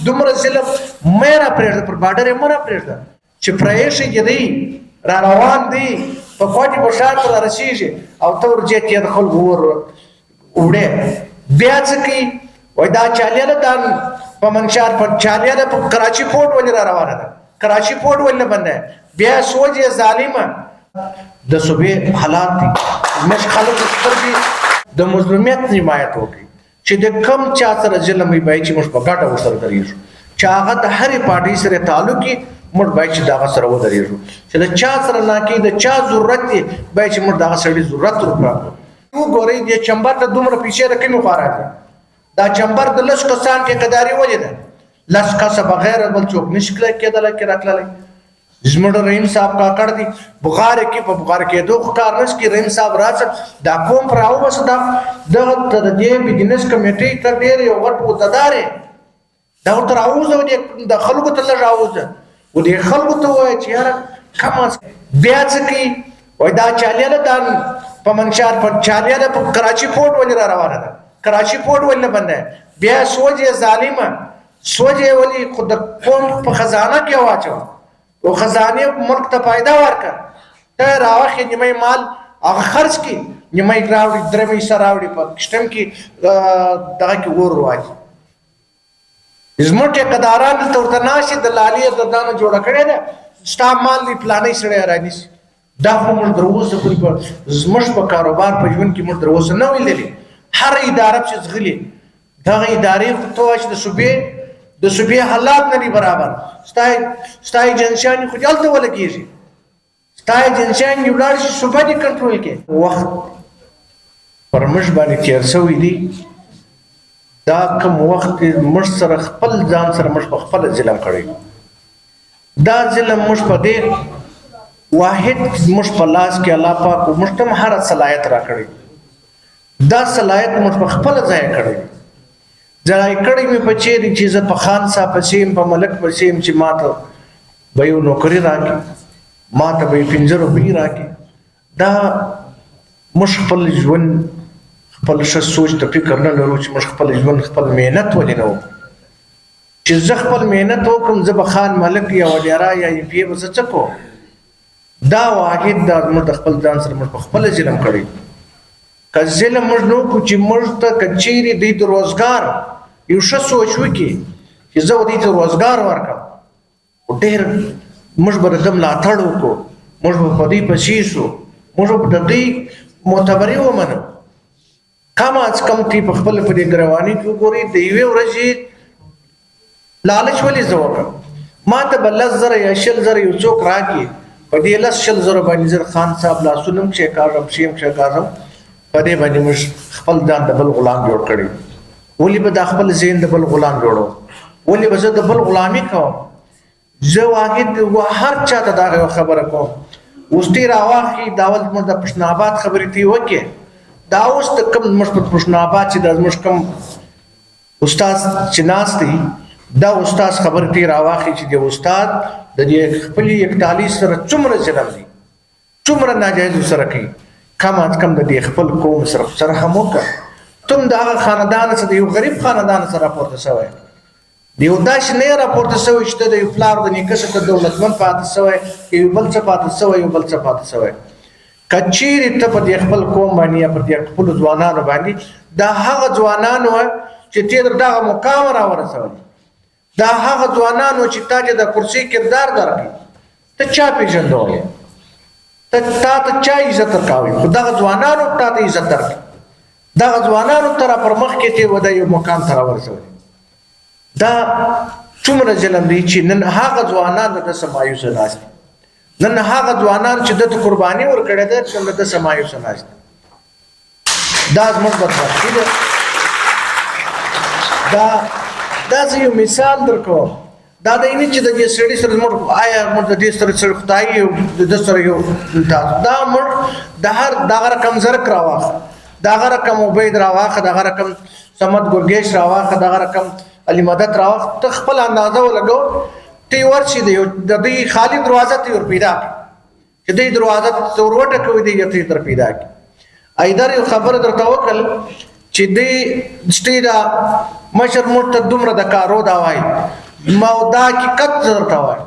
دومره ظلم مه را پرېږده، پر باډر یې مه را پرېږده چې پرایښي چې دی را روان دی په کوټې په ښار ته را رسېږي او ته ورځې تېر خلکو وړې بیا څه کوي؟ وایي دا چالیاله دا په منشار په چالیاله په کراچي پورټ ولې را روانه ده؟ کراچي پورټ ولې نه بنده بیا سوچ یې ظالمه د صوبې حالات دي. موږ خلکو سترګې د مظلومیت حمایت وکړي چې د کم چا سره ظلم وي باید چې موږ په ګډه ورسره درېږو، چې هغه د هرې پارټۍ سره تعلق وي موږ باید چې د هغه سره ودرېږو، چې د چا سره ناکې د چا ضرورت دی باید چې موږ د هغه سړي ضرورت ورکړو. وګورئ دې چمبر ته دومره پیسې د کومې خوا راځي؟ دا چمبر د لس کسان ټیکهداري ولې ده؟ لس کسه بغیر بل څوک نشي کېدلی کې راتللی. زموږ رحیم صاحب کاکړ دی بغارې کې په بغار کېدو خو کار نشته کې رحیم صاحب راځه دا قوم پر راوباسه دغه د دې بزنس کمیټۍ ته ډېر یو غټ عهدهدار یې دا ورته راووځه د خلکو ته لږ راووځه و دې خلکو ته ووایه چې یاره کم بیا څه کوي؟ وایي دا چالیاله دا په منشار په چالیاله په کراچي پورټ ولې را روانه ده؟ کراچي پورټ ولې نه بنده بیا سوچ یې ظالمه سوچ یې ولې خو د قوم په خزانه کې واچوه او خزانه ملک ته فایده ورکړه ته راوخې نیمه مال هغه خرڅ کړي نیمه یې راوړي درېمه حصه راوړي په کشتم کې دغه کې اور واچي. زموږ ټیکهداران دلته ورته ناست د لالي د دانه جوړه کړې ده ستا مال دی فلانی سړی رانیسي. دا خو موږ تر اوسه پورې زموږ په کاروبار په ژوند کې موږ تر اوسه نه وي لیدلي. هر اداره چې ځغلي دغه ادارې خو ته وایي چې د صوبې حالات نه دي برابر. ستا ایجنسیان خو دلته ولګېږي، ستا ایجنسیان دې ولاړ شي صوبه دې کنټرول کړي. وخت پر موږ باندې تېر شوی دی. دا کوم وخت موږ سره خپل ځان سره موږ په خپله ظلم کړی. دا ظلم موږ په دې واحد موږ په لاس کې الله پاک موږ ته هر صلاحیت راکړی. دا صلاحیت موږ په خپله ځای کړی. ځای کړی مې په چیرې چې زه په خان صاحب پسې یم په ملک پسې یم چې ما ته به یو نوکري راکړي ما ته به یې 5 روپۍ راکړي. دا موږ خپل ژوند خپل ښه سوچ ته فکر نه لرو چې موږ خپل ژوند خپل محنت ولې نه وکړو. چې زه خپل محنت وکړم زه به خان ملک یا وډیرا یا MP به زه څه کوم؟ دا واحد دا موږ د خپل ځان سره موږ په خپله ظلم کړی. که ظلم موږ نه وکړو چې موږ ته که چیرې دوی د روزګار یو ښه سوچ وکړي چې زه دوی ته روزګار ورکړم خو ډېر موږ به د ده ملاتړ وکړو، موږ به په دوی پسې شو، موږ به د دوی معتبري ومنو. کم از کم تی په خپله په دې ګرواني کې وګورئ د یوې ورځې لالچ ولې زه وکړم؟ ما ته به 10,000 یا 20,000 یو څوک راکړي په دې 10,000 باندې زه خان صاحب لاسونه هم کښېکاږم پښې هم کښېکاږم په دې باندې موږ خپل ځان د بل غلام جوړ کړی. ولې به دا خپل ذهن د بل غلام جوړو؟ ولې به زه د بل غلامي کوم؟ زه واحد هر چا ته دا خبره کوم. اوس تی راواخلي دا اول موږ د پښتوناباد خبرې تی وکړې دا اوس د کوم موږ په پښتوناباد چې دا زموږ کوم استاد چې ناست دی دا استاد خبرې تی راواخلي چې د استاد د دې خپلې یکتالي سره څومره ظلم دی څومره ناجایز سره کوي. کم از کم د دې خپل قوم سره هم وکړه. تم د هغه خاندان څخه د یو غریب خاندان سره راپورته شوی د یو داسې نه راپورته شوی چې ته د یو پلار د نیکه څخه دولتمند پاتې شوی یو بل څه پاتې شوی یو بل څه پاتې شوی. که چیرې ته په دې خپل قوم باندې یا پر دې خپلو ځوانانو باندې دا هغه ځوانان وه چې ته در دغه مقام راورسولی، دا هغه ځوانان وه چې تا ته د کرسۍ کردار درکړي، ته چا پېژندولی؟ تا ته چا عزت ورکوي؟ خو دغه ځوانانو تا ته عزت درکړي، دغه ځوانانو ته را پر مخ کې ته و د یو مقام ته راورسولی. دا څومره ظلم دی چې نن هغه ځوانان د ده څه مایوسه ناست دي، نن هغه ځوانان چې ده ته قرباني ورکړې ده چې د ده څه مایوسه ناست دي. دا زموږ بدبختي ده. دا زه یو مثال درکوم. دا د اینې چې د دې سړي سره زموږ آیا موږ د دې سره خدای یو د ده سره یو دا موږ دغه رقم زرک راواخه، دغه رقم عبید راواخه، دغه رقم صمد ګرګیش راواخه، دغه رقم علي مدد راواخه، ته خپل اندازه ولګو ته یې ورشي د دوی خالي دروازه ته ور پیدا کړي چې دوی دروازه ته ور وټکوي دوی ته یې در پیدا کړي. ایدر یو خبره درته وکړل چې دوی مشر موږ ته دومره د کارو دا وایي ما دا حقیقت درته وایم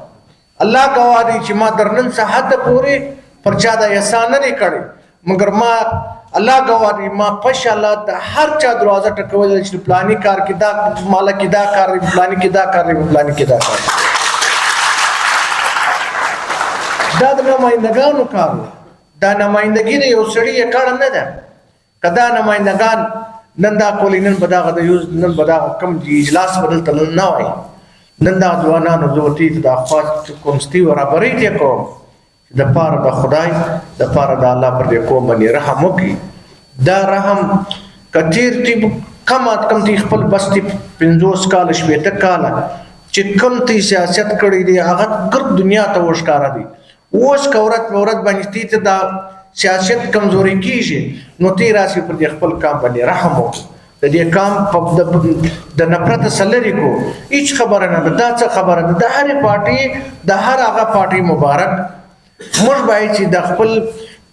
الله ګواه دی چې ما در نن څه حد پورې پر چا دا احسان نه دی کړی مګر ما الله ګواه دی ما پشاله د هر چا دروازه ټکولی چې پلاني کار کې دا ماله کې دا کار دی پلاني کې دا کار دی پلاني کې دا کار دی دا د نمایندګانو کار دی دا نمایندګي د یو سړي یې کړه نه ده که دا نمایندګان نن دا کولی نن به دغه د یوز نن به دغه کوم اجلاس به دلته نه وایي نن دا ځوانانو زه ورته د خوا کوم ستي برابرۍ ته کوم د پاره د خدای د پاره د الله پر دې قوم باندې رحم وکړي دا رحم که تېر تي کم کم تي خپل بس تي 50 کاله 60 کاله چې کم تي سیاست کړی دی هغه ګرد دنیا ته وښکاره دی اوس که ورځ په ورځ باندې تي ته دا سیاست کمزوري کیږي نو تي راسي پر دې خپل کام باندې رحم وکړي د دې کام د نفرت سلري کو هیڅ خبره نه ده دا څه خبره ده د هرې پارټي د هر هغه پارټي مبارک موږ باید چې د خپل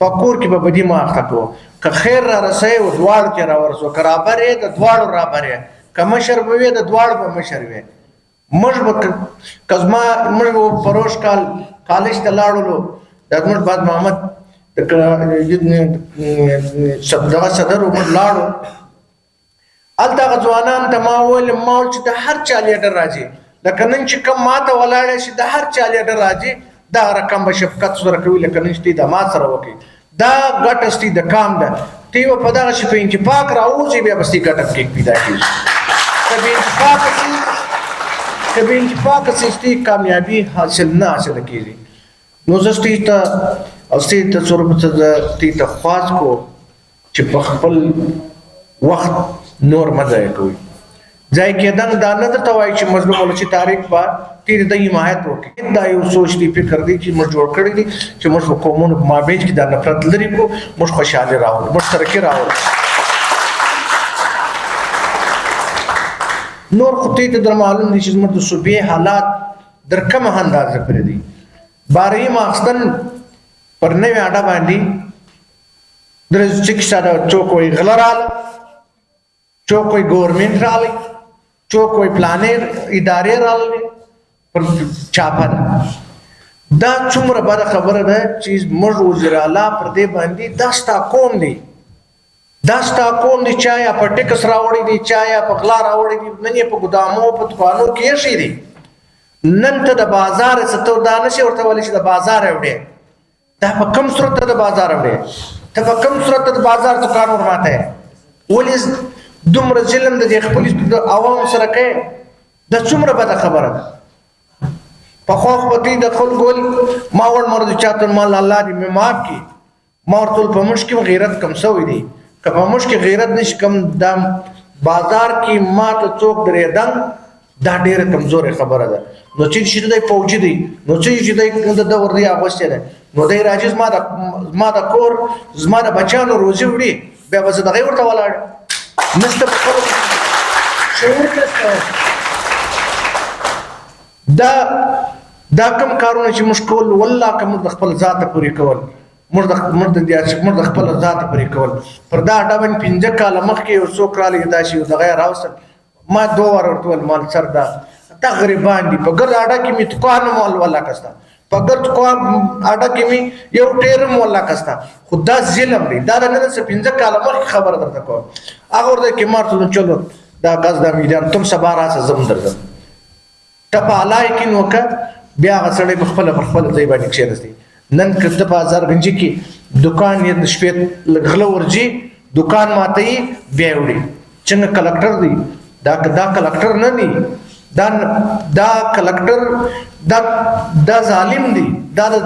په کور کې به بدي ما اخته کړو که خیر را رسوي او دواړو کې راورسو که رابر یې د دواړو رابر یې که مشر به وي د دواړو به مشر وي موږ به پروش کال کالج ته لاړلو د زموږ بعد محمد دغه صدر عمر لاړو هلته هغه ځوانانو ته ما وویل ما ویل چې د هر چا لیډر راځي لکه نن چې کوم ما ته ولاړی شي د هر چا لیډر راځي دغه رقم به شفقت سره کوي لکه نن چې د ما سره وکړي دا ګټه ستي د کام ده تی به په دغه شي په انتفاق راوځي بیا به ستي ګټه پکې پیدا کېږي که بې انتفاقه سي ستي کامیابي حاصل نه حاصله کېږي نو زه ستي ته خواست کو چې په خپل وخت نور مه ضایع کوي ځای کېدل دا نه درته وایي چې مظلوم ولسي تحریک به تېر د حمایت وکړي دا یو سوچ دی فکر دی چې موږ جوړ کړی دی چې موږ په قومونو په مابینځ کې دا نفرت لرې کړو موږ خوشحالي راوړو موږ ترقي راوړو نور خو ته در معلوم دي چې زموږ د صوبې حالات در کومه اندازه پرې دي بارهي ماخستن پر نوې اډه باندې درز چې ساده څوک وایي غله راغله څوک وایي ګورمنټ راغلی څوک وایي پلانې ادارې راغلې پر چاپه ده دا څومره بده خبره ده چې موږ وزیر اعلی پر دې باندې دا ستا قوم دی دا ستا قوم دی چا یا په ټکس راوړی دی چا یا په غلا راوړی دی نن یې په ګدامو په دوکانو کې ایښی دی نن ته د بازار څه ته دا نشي ورته ویلی چې د بازار وړې دا په کوم صورت ته د بازار وړې ته په کوم صورت ته د بازار دوکان ورماته ولې دومره ظلم د دې خپل عوامو سره کوي دا څومره بده خبره ده پخوا خو به د خلکو ما وړ مرد چاته مال الله دې مې معاف کړي ما ورته ویل په موږ کې غیرت کم شوی دی که په موږ کې غیرت نشي کم دا بازار کې ما ته څوک درېدل دا ډېره کمزورې خبره ده نو چې دی فوجي دی نو چې دی د وردی اغوستی دی نو دی راځي زما د کور زما د بچیانو روزي وړي بیا به زه دغې ورته ولاړ نشته شعور نشته دا کم کارونه چې موږ کول والله که موږ د خپل ذاته پورې کول موږ د خپل ذاته پورې کول پر دا اډه باندې 15 کاله مخکې یو څوک راغلی داسې یو دغه یې راوستل ما 2 واره ورته ویل مال سر دا غریبان دي په ګرد اډه کې مې دکان مول والله کسته په ګرد اډه کې مې یو ټیر مول کسته خو دا ظلم دی دا نه 15 کاله مخکې خبره درته کوم هغه ورته کې مارته چلو دا غاز دا میدان تم سبا راسه زم درځم ټپه علای کې نو که بیا هغه سړی په خپله ځای باندې کښېنستی نن که ته په هزارګنجي کې دکان یې د شپې غله ورځي دکان ماتوي بیا یې وړي څنګه کلکټر دی دا کلکټر نه دی دا کلکټر دا ظالم دی دا د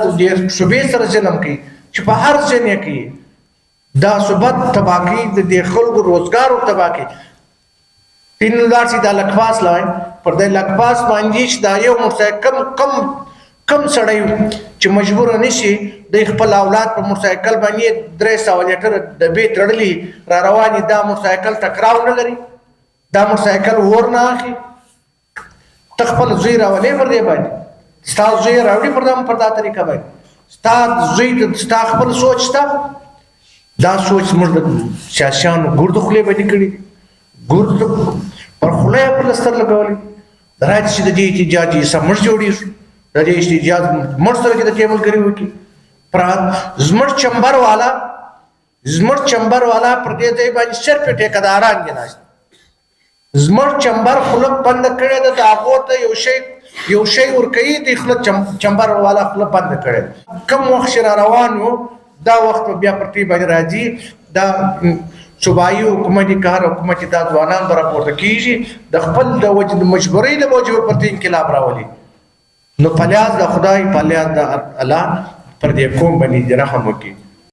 صوبې سره ظلم کوي چې په هر ځای یې کوي دا صوبت تباه کوي د دې خلکو روزګار تباه کوي 3000 دا لکپاس لای پر د لکپاس باندې چې دا یو موټرسایکل کم سړی چې مجبور نشي د خپل اولاد په موټرسایکل باندې 300 لیټر ډبې تړلې را رواني دا موټرسایکل ټکراو نه لري دا موټرسایکل ور نه اخی تخپل زوی راولې پر دې باندې ستا زوی راوړي پر دا طریقه باندې ستا زوی ستا خپل سوچ تا دا سوچ موږ د شاشانو ګردو خلې باندې کړی ګردو پر خوله یې په لستر لګولې راځي چې د دې احتجاج یې سم موږ جوړېږو د دې احتجاج موږ سره چې د دې ملګري وکړي زموږ چمبر والا پر دې ځای باندې صرف ټیکداران دي ناست زموږ چمبر خوله بنده کړې ده د هغو ته یو شی ورکوي دی خوله چمبر والا خوله بنده کړې کوم وخت چې را روان و دا وخت بیا پر دې باندې راځي دا صوبایي حکومت کار حکومت دا ځوانان به راپورته کېږي د خپل د مجبورۍ د موجب پر دې انقلاب راولي نو په لیاز د خدای په لیاز د الله پر دې قوم باندې رحم وکړي